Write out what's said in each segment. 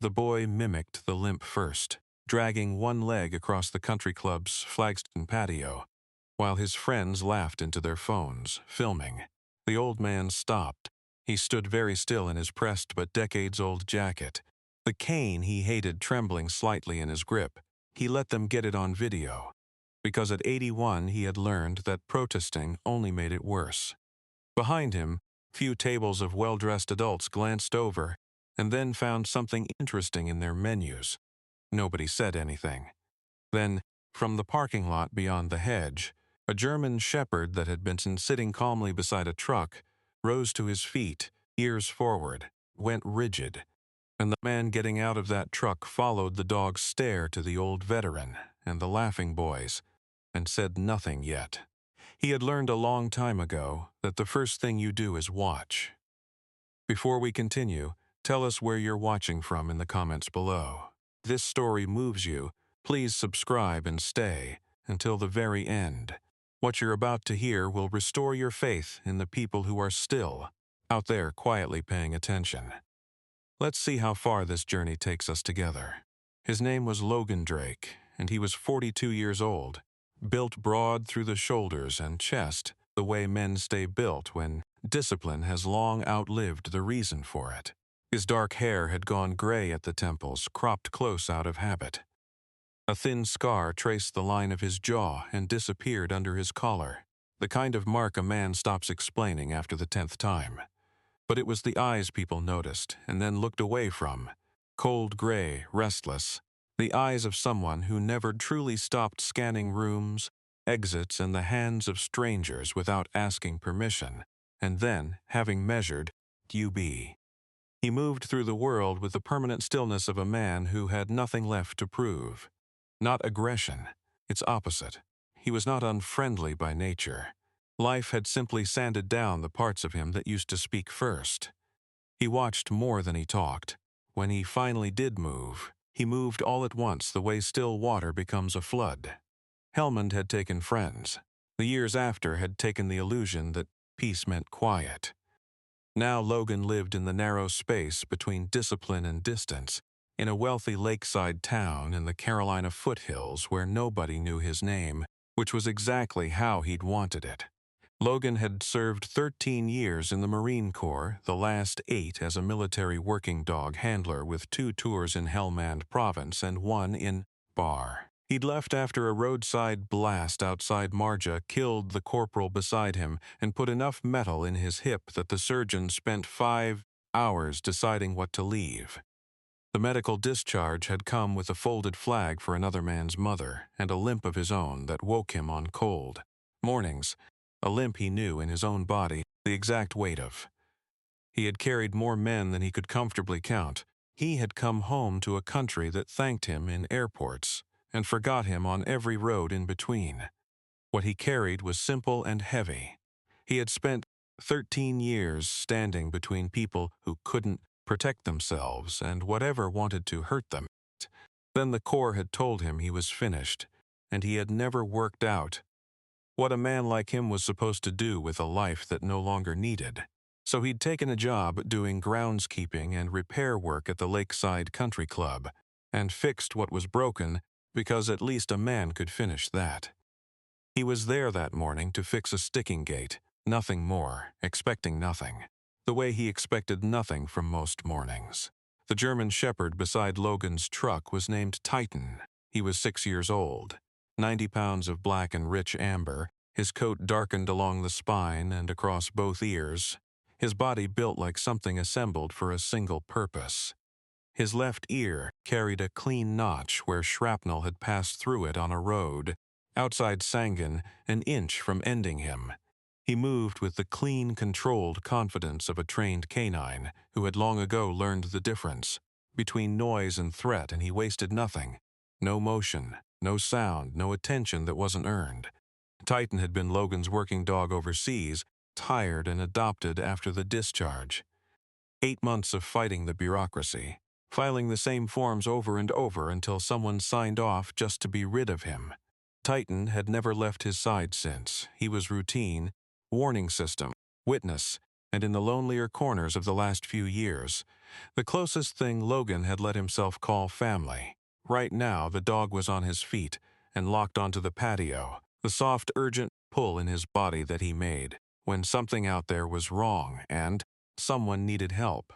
The boy mimicked the limp first, dragging one leg across the country club's flagstone patio, while his friends laughed into their phones, filming. The old man stopped. He stood very still in his pressed but decades-old jacket, the cane he hated trembling slightly in his grip. He let them get it on video, because at 81 he had learned that protesting only made it worse. Behind him, few tables of well-dressed adults glanced over and then found something interesting in their menus. Nobody said anything. Then, from the parking lot beyond the hedge, a German shepherd that had been sitting calmly beside a truck rose to his feet, ears forward, went rigid, and the man getting out of that truck followed the dog's stare to the old veteran and the laughing boys, and said nothing yet. He had learned a long time ago that the first thing you do is watch. Before we continue, tell us where you're watching from in the comments below. If this story moves you, please subscribe and stay until the very end. What you're about to hear will restore your faith in the people who are still out there quietly paying attention. Let's see how far this journey takes us together. His name was Logan Drake, and he was 42 years old, built broad through the shoulders and chest, the way men stay built when discipline has long outlived the reason for it. His dark hair had gone gray at the temples, cropped close out of habit. A thin scar traced the line of his jaw and disappeared under his collar, the kind of mark a man stops explaining after the 10th time. But it was the eyes people noticed and then looked away from, cold gray, restless, the eyes of someone who never truly stopped scanning rooms, exits, and the hands of strangers without asking permission, and then, having measured, QB. He moved through the world with the permanent stillness of a man who had nothing left to prove. Not aggression, its opposite. He was not unfriendly by nature. Life had simply sanded down the parts of him that used to speak first. He watched more than he talked. When he finally did move, he moved all at once the way still water becomes a flood. Helmand had taken friends. The years after had taken the illusion that peace meant quiet. Now Logan lived in the narrow space between discipline and distance, in a wealthy lakeside town in the Carolina foothills where nobody knew his name, which was exactly how he'd wanted it. Logan had served 13 years in the Marine Corps, the last 8 as a military working dog handler with 2 tours in Helmand Province and 1 in Bar. He'd left after a roadside blast outside Marja killed the corporal beside him and put enough metal in his hip that the surgeon spent 5 hours deciding what to leave. The medical discharge had come with a folded flag for another man's mother and a limp of his own that woke him on cold mornings. A limp he knew in his own body the exact weight of. He had carried more men than he could comfortably count. He had come home to a country that thanked him in airports and forgot him on every road in between. What he carried was simple and heavy. He had spent 13 years standing between people who couldn't protect themselves and whatever wanted to hurt them. Then the Corps had told him he was finished, and he had never worked out what a man like him was supposed to do with a life that no longer needed. So he'd taken a job doing groundskeeping and repair work at the Lakeside Country Club, and fixed what was broken because at least a man could finish that. He was there that morning to fix a sticking gate, nothing more, expecting nothing, the way he expected nothing from most mornings. The German shepherd beside Logan's truck was named Titan. He was 6 years old. 90 pounds of black and rich amber, his coat darkened along the spine and across both ears, his body built like something assembled for a single purpose. His left ear carried a clean notch where shrapnel had passed through it on a road, outside Sangan, an inch from ending him. He moved with the clean, controlled confidence of a trained canine who had long ago learned the difference between noise and threat, and he wasted nothing. No motion, no sound, no attention that wasn't earned. Titan had been Logan's working dog overseas, tired and adopted after the discharge. 8 months of fighting the bureaucracy, filing the same forms over and over until someone signed off just to be rid of him. Titan had never left his side since. He was routine, warning system, witness, and in the lonelier corners of the last few years, the closest thing Logan had let himself call family. Right now, the dog was on his feet and locked onto the patio, the soft, urgent pull in his body that he made when something out there was wrong and someone needed help.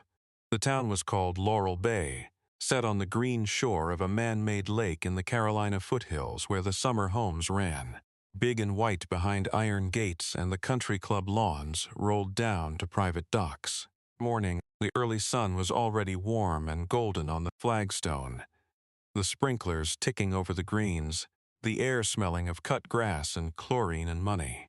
The town was called Laurel Bay, set on the green shore of a man-made lake in the Carolina foothills where the summer homes ran. Big and white behind iron gates and the country club lawns rolled down to private docks. Morning, the early sun was already warm and golden on the flagstone, the sprinklers ticking over the greens, the air smelling of cut grass and chlorine and money.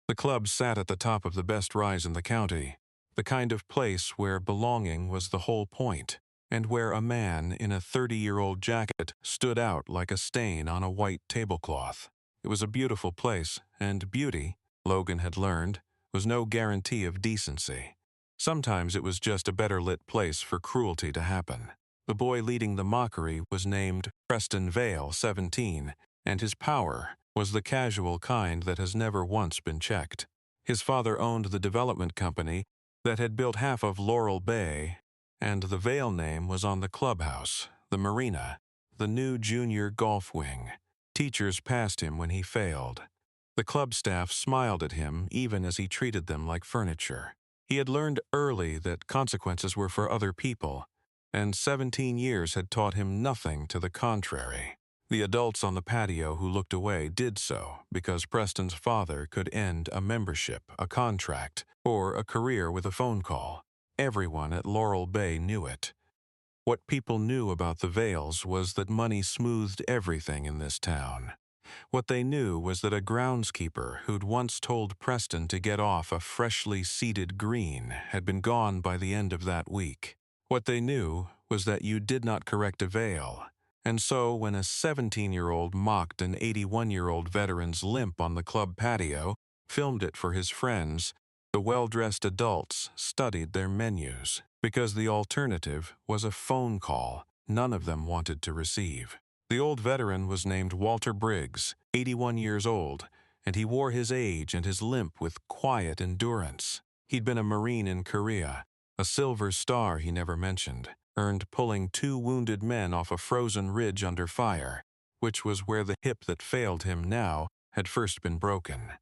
The club sat at the top of the best rise in the county, the kind of place where belonging was the whole point, and where a man in a 30-year-old jacket stood out like a stain on a white tablecloth. It was a beautiful place, and beauty, Logan had learned, was no guarantee of decency. Sometimes it was just a better-lit place for cruelty to happen. The boy leading the mockery was named Preston Vale, 17, and his power was the casual kind that has never once been checked. His father owned the development company that had built half of Laurel Bay, and the Vale name was on the clubhouse, the marina, the new junior golf wing. Teachers passed him when he failed. The club staff smiled at him even as he treated them like furniture. He had learned early that consequences were for other people, and 17 years had taught him nothing to the contrary. The adults on the patio who looked away did so because Preston's father could end a membership, a contract, or a career with a phone call. Everyone at Laurel Bay knew it. What people knew about the Vales was that money smoothed everything in this town. What they knew was that a groundskeeper who'd once told Preston to get off a freshly seeded green had been gone by the end of that week. What they knew was that you did not correct a Vale, and so when a 17-year-old mocked an 81-year-old veteran's limp on the club patio, filmed it for his friends, the well-dressed adults studied their menus, because the alternative was a phone call none of them wanted to receive. The old veteran was named Walter Briggs, 81 years old, and he wore his age and his limp with quiet endurance. He'd been a Marine in Korea, a Silver Star he never mentioned, earned pulling 2 wounded men off a frozen ridge under fire, which was where the hip that failed him now had first been broken.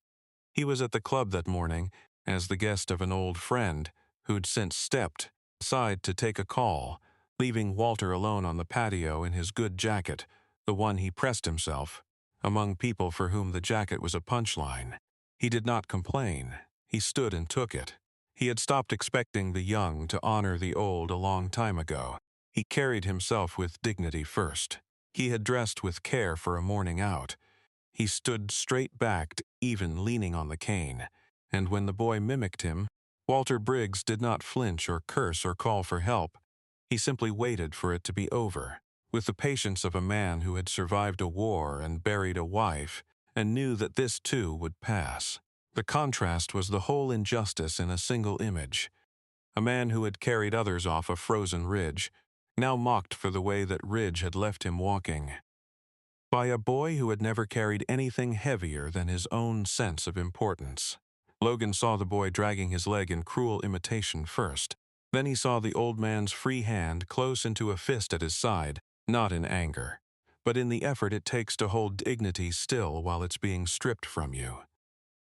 He was at the club that morning as the guest of an old friend who'd since stepped aside to take a call, leaving Walter alone on the patio in his good jacket, the one he pressed himself, among people for whom the jacket was a punchline. He did not complain. He stood and took it. He had stopped expecting the young to honor the old a long time ago. He carried himself with dignity first. He had dressed with care for a morning out. He stood straight-backed, even leaning on the cane, and when the boy mimicked him, Walter Briggs did not flinch or curse or call for help. He simply waited for it to be over, with the patience of a man who had survived a war and buried a wife, and knew that this too would pass. The contrast was the whole injustice in a single image. A man who had carried others off a frozen ridge, now mocked for the way that ridge had left him walking, by a boy who had never carried anything heavier than his own sense of importance. Logan saw the boy dragging his leg in cruel imitation first. Then he saw the old man's free hand close into a fist at his side, not in anger, but in the effort it takes to hold dignity still while it's being stripped from you.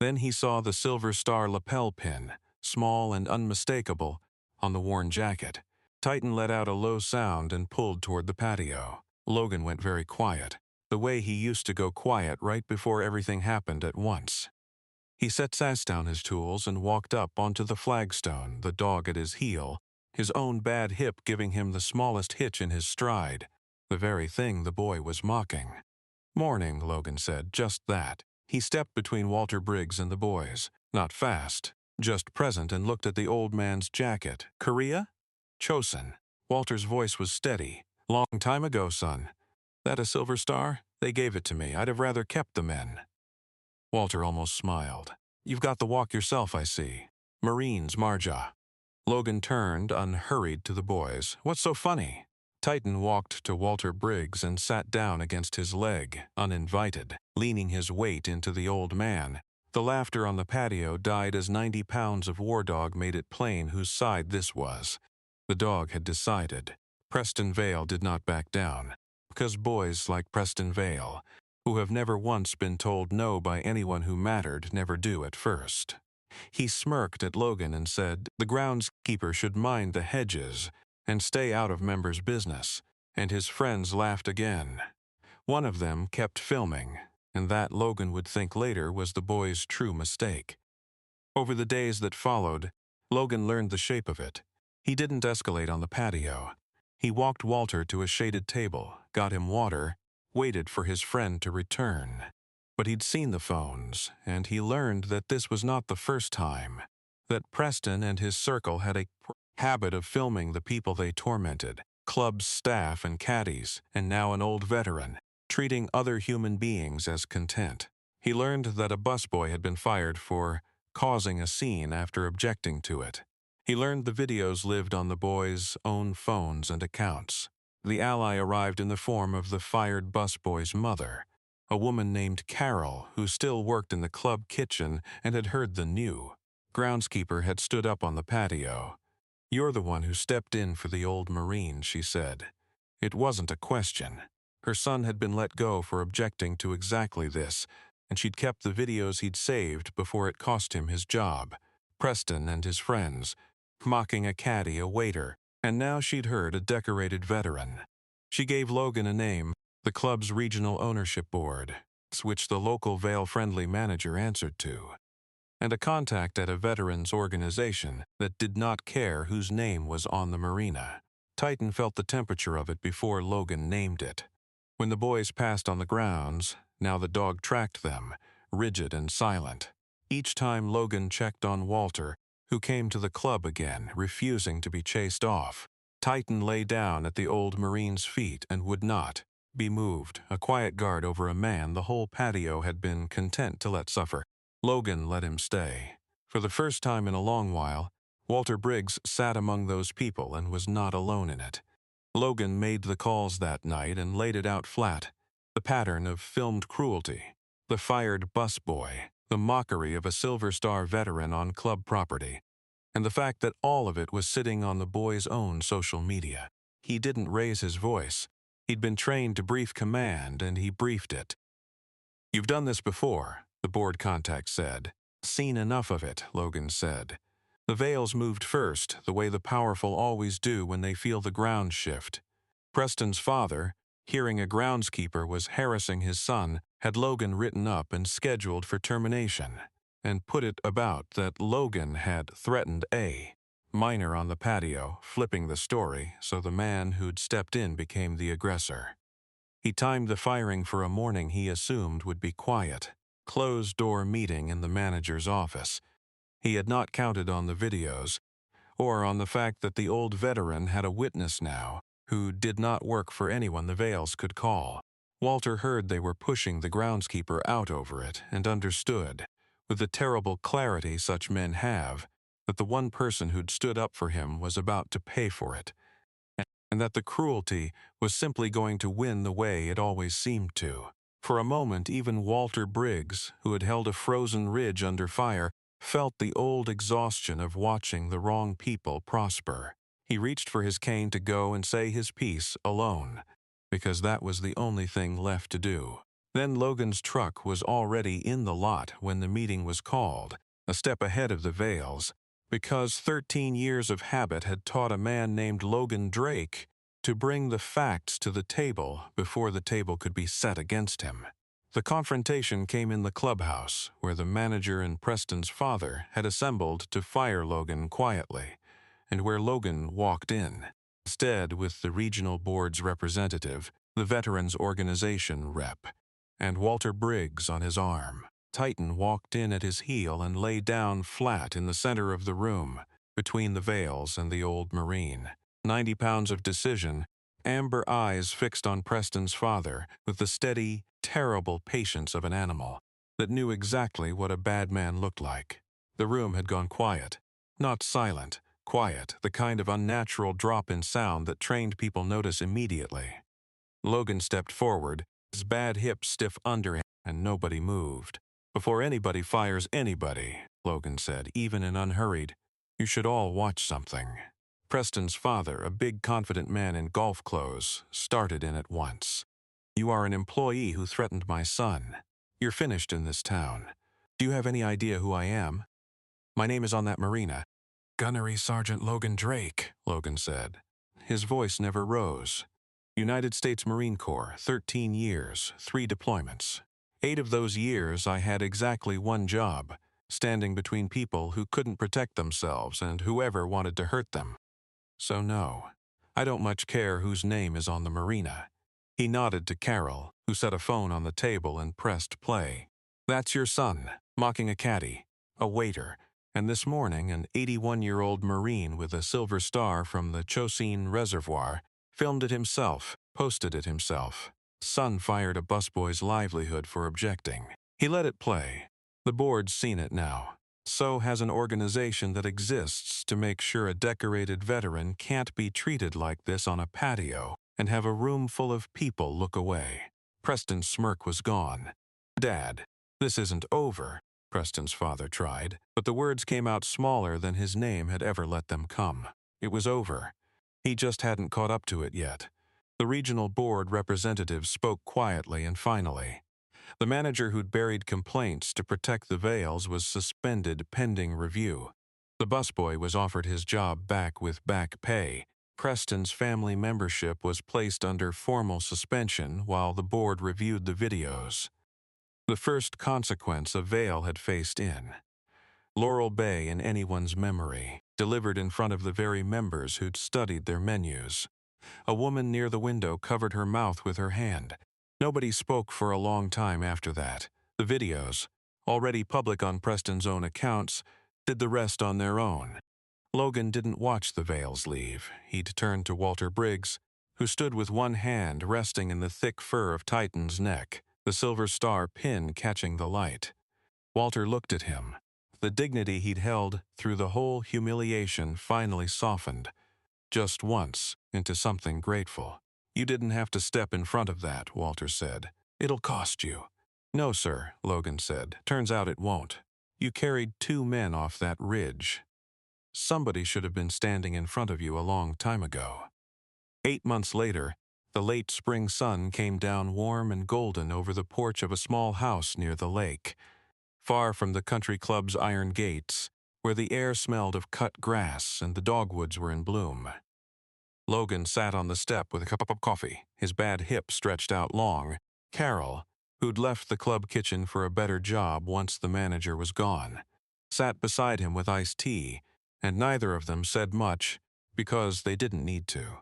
Then he saw the Silver Star lapel pin, small and unmistakable, on the worn jacket. Titan let out a low sound and pulled toward the patio. Logan went very quiet, the way he used to go quiet right before everything happened at once. He set down his tools and walked up onto the flagstone, the dog at his heel, his own bad hip giving him the smallest hitch in his stride, the very thing the boy was mocking. "Morning," Logan said, just that. He stepped between Walter Briggs and the boys, not fast, just present, and looked at the old man's jacket. "Korea?" "Chosin." Walter's voice was steady. "Long time ago, son. That a Silver Star? They gave it to me. I'd have rather kept the men." Walter almost smiled. "You've got the walk yourself, I see. Marines, Marja." Logan turned, unhurried, to the boys. "What's so funny?" Titan walked to Walter Briggs and sat down against his leg, uninvited, leaning his weight into the old man, The laughter on the patio died as 90 pounds of War Dog made it plain whose side this was. The dog had decided. Preston Vale did not back down, because boys like Preston Vale, who have never once been told no by anyone who mattered, never do at first. He smirked at Logan and said the groundskeeper should mind the hedges and stay out of members' business, and his friends laughed again. One of them kept filming, and that Logan would think later was the boy's true mistake. Over the days that followed, Logan learned the shape of it. He didn't escalate on the patio. He walked Walter to a shaded table, got him water, waited for his friend to return. But he'd seen the phones, and he learned that this was not the first time. That Preston and his circle had a habit of filming the people they tormented, club staff and caddies, and now an old veteran, treating other human beings as content. He learned that a busboy had been fired for causing a scene after objecting to it. He learned the videos lived on the boys' own phones and accounts. The ally arrived in the form of the fired busboy's mother, a woman named Carol who still worked in the club kitchen and had heard the new. Groundskeeper had stood up on the patio. "You're the one who stepped in for the old Marine," she said. It wasn't a question. Her son had been let go for objecting to exactly this, and she'd kept the videos he'd saved before it cost him his job. Preston and his friends, mocking a caddy, a waiter, and now she'd heard a decorated veteran. She gave Logan a name, the club's regional ownership board, which the local Vale-friendly manager answered to, and a contact at a veterans organization that did not care whose name was on the marina. Titan felt the temperature of it before Logan named it. When the boys passed on the grounds, now the dog tracked them, rigid and silent. Each time Logan checked on Walter, who came to the club again, refusing to be chased off. Titan lay down at the old Marine's feet and would not be moved, a quiet guard over a man the whole patio had been content to let suffer. Logan let him stay. For the first time in a long while, Walter Briggs sat among those people and was not alone in it. Logan made the calls that night and laid it out flat. The pattern of filmed cruelty, the fired busboy, the mockery of a Silver Star veteran on club property, and the fact that all of it was sitting on the boy's own social media. He didn't raise his voice. He'd been trained to brief command, and he briefed it. "You've done this before," the board contact said. "Seen enough of it," Logan said. The Vales moved first, the way the powerful always do when they feel the ground shift. Preston's father, hearing a groundskeeper was harassing his son, had Logan written up and scheduled for termination, and put it about that Logan had threatened a minor on the patio, flipping the story so the man who'd stepped in became the aggressor. He timed the firing for a morning he assumed would be quiet, closed-door meeting in the manager's office. He had not counted on the videos, or on the fact that the old veteran had a witness now, who did not work for anyone the Vales could call. Walter heard they were pushing the groundskeeper out over it and understood, with the terrible clarity such men have, that the one person who'd stood up for him was about to pay for it, and that the cruelty was simply going to win the way it always seemed to. For a moment, even Walter Briggs, who had held a frozen ridge under fire, felt the old exhaustion of watching the wrong people prosper. He reached for his cane to go and say his piece alone, because that was the only thing left to do. Then Logan's truck was already in the lot when the meeting was called, a step ahead of the Vales, because 13 years of habit had taught a man named Logan Drake to bring the facts to the table before the table could be set against him. The confrontation came in the clubhouse, where the manager and Preston's father had assembled to fire Logan quietly, and where Logan walked in. Instead, with the regional board's representative, the Veterans Organization rep, and Walter Briggs on his arm. Titan walked in at his heel and lay down flat in the center of the room, between the Vales and the old Marine. 90 pounds of decision, amber eyes fixed on Preston's father with the steady, terrible patience of an animal that knew exactly what a bad man looked like. The room had gone quiet. Not silent, quiet, the kind of unnatural drop in sound that trained people notice immediately. Logan stepped forward, his bad hips stiff under him, and nobody moved. Before anybody fires anybody, Logan said, even in unhurried, you should all watch something. Preston's father, a big confident man in golf clothes, started in at once. You are an employee who threatened my son. You're finished in this town. Do you have any idea who I am? My name is on that marina. Gunnery Sergeant Logan Drake, Logan said. His voice never rose. United States Marine Corps, 13 years, 3 deployments. 8 of those years I had exactly one job, standing between people who couldn't protect themselves and whoever wanted to hurt them. So no, I don't much care whose name is on the marina. He nodded to Carol, who set a phone on the table and pressed play. That's your son, mocking a caddy, a waiter, and this morning an 81-year-old Marine with a silver star from the Chosin Reservoir filmed it himself, posted it himself. Son fired a busboy's livelihood for objecting. He let it play. The board's seen it now. So has an organization that exists to make sure a decorated veteran can't be treated like this on a patio and have a room full of people look away. Preston's smirk was gone. Dad, this isn't over, Preston's father tried, but the words came out smaller than his name had ever let them come. It was over. He just hadn't caught up to it yet. The regional board representative spoke quietly and finally. The manager who'd buried complaints to protect the Vales was suspended pending review. The busboy was offered his job back with back pay. Preston's family membership was placed under formal suspension while the board reviewed the videos. The first consequence a Vale had faced in. Laurel Bay in anyone's memory, delivered in front of the very members who'd studied their menus. A woman near the window covered her mouth with her hand. Nobody spoke for a long time after that. The videos, already public on Preston's own accounts, did the rest on their own. Logan didn't watch the Vales leave. He'd turned to Walter Briggs, who stood with one hand resting in the thick fur of Titan's neck, the silver star pin catching the light. Walter looked at him. The dignity he'd held through the whole humiliation finally softened, just once, into something grateful. You didn't have to step in front of that, Walter said. It'll cost you. No, sir, Logan said. Turns out it won't. You carried 2 men off that ridge. Somebody should have been standing in front of you a long time ago. 8 months later, the late spring sun came down warm and golden over the porch of a small house near the lake, far from the country club's iron gates, where the air smelled of cut grass and the dogwoods were in bloom. Logan sat on the step with a cup of coffee, his bad hip stretched out long. Carol, who'd left the club kitchen for a better job once the manager was gone, sat beside him with iced tea, and neither of them said much because they didn't need to.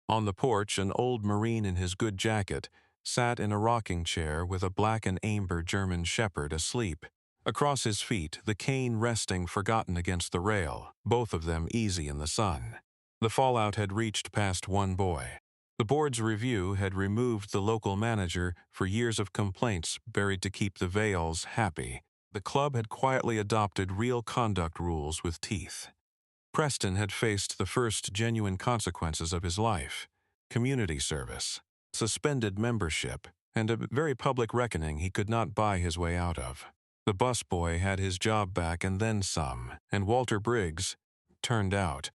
On the porch, an old Marine in his good jacket sat in a rocking chair with a black and amber German shepherd asleep. Across his feet, the cane resting forgotten against the rail, both of them easy in the sun. The fallout had reached past one boy. The board's review had removed the local manager for years of complaints buried to keep the Vales happy. The club had quietly adopted real conduct rules with teeth. Preston had faced the first genuine consequences of his life: community service, suspended membership, and a very public reckoning he could not buy his way out of. The busboy had his job back and then some, and Walter Briggs, turned out,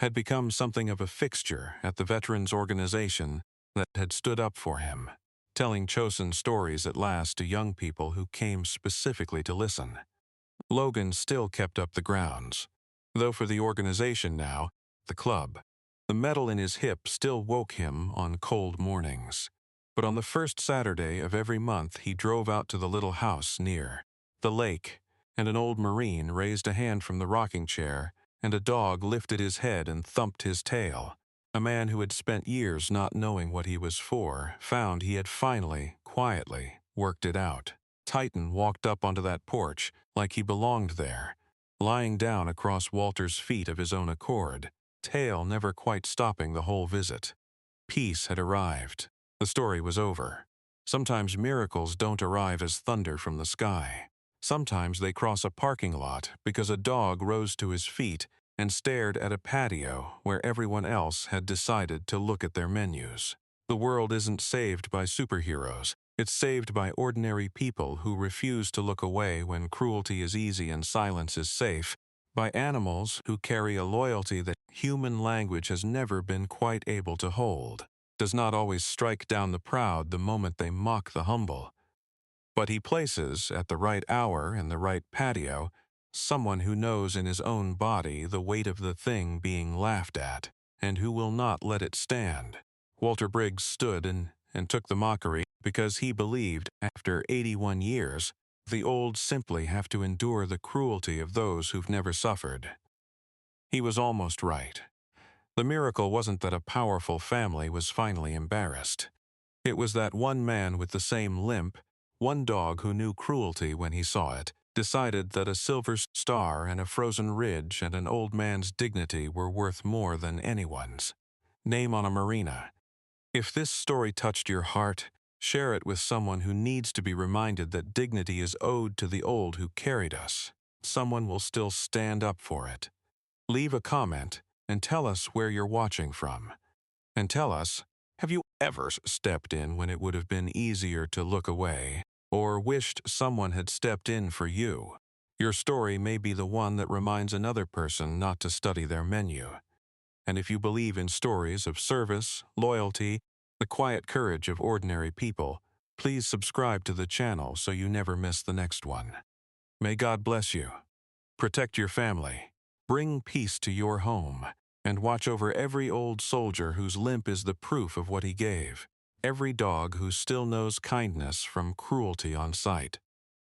had become something of a fixture at the veterans' organization that had stood up for him, telling Chosin stories at last to young people who came specifically to listen. Logan still kept up the grounds, though for the organization now, the club. The metal in his hip still woke him on cold mornings. But on the first Saturday of every month he drove out to the little house near the lake, and an old Marine raised a hand from the rocking chair, and a dog lifted his head and thumped his tail. A man who had spent years not knowing what he was for found he had finally, quietly, worked it out. Titan walked up onto that porch like he belonged there, lying down across Walter's feet of his own accord, tail never quite stopping the whole visit. Peace had arrived. The story was over. Sometimes miracles don't arrive as thunder from the sky. Sometimes they cross a parking lot because a dog rose to his feet and stared at a patio where everyone else had decided to look at their menus. The world isn't saved by superheroes. It's saved by ordinary people who refuse to look away when cruelty is easy and silence is safe, by animals who carry a loyalty that human language has never been quite able to hold, does not always strike down the proud the moment they mock the humble. But he places, at the right hour in the right patio, someone who knows in his own body the weight of the thing being laughed at, and who will not let it stand. Walter Briggs stood and took the mockery because he believed, after 81 years, the old simply have to endure the cruelty of those who've never suffered. He was almost right. The miracle wasn't that a powerful family was finally embarrassed. It was that one man with the same limp, one dog who knew cruelty when he saw it, decided that a silver star and a frozen ridge and an old man's dignity were worth more than anyone's. Name on a marina. If this story touched your heart, share it with someone who needs to be reminded that dignity is owed to the old who carried us. Someone will still stand up for it. Leave a comment and tell us where you're watching from. And tell us, have you ever stepped in when it would have been easier to look away, or wished someone had stepped in for you? Your story may be the one that reminds another person not to study their menu. And if you believe in stories of service, loyalty, the quiet courage of ordinary people, please subscribe to the channel so you never miss the next one. May God bless you. Protect your family. Bring peace to your home. And watch over every old soldier whose limp is the proof of what he gave. Every dog who still knows kindness from cruelty on sight.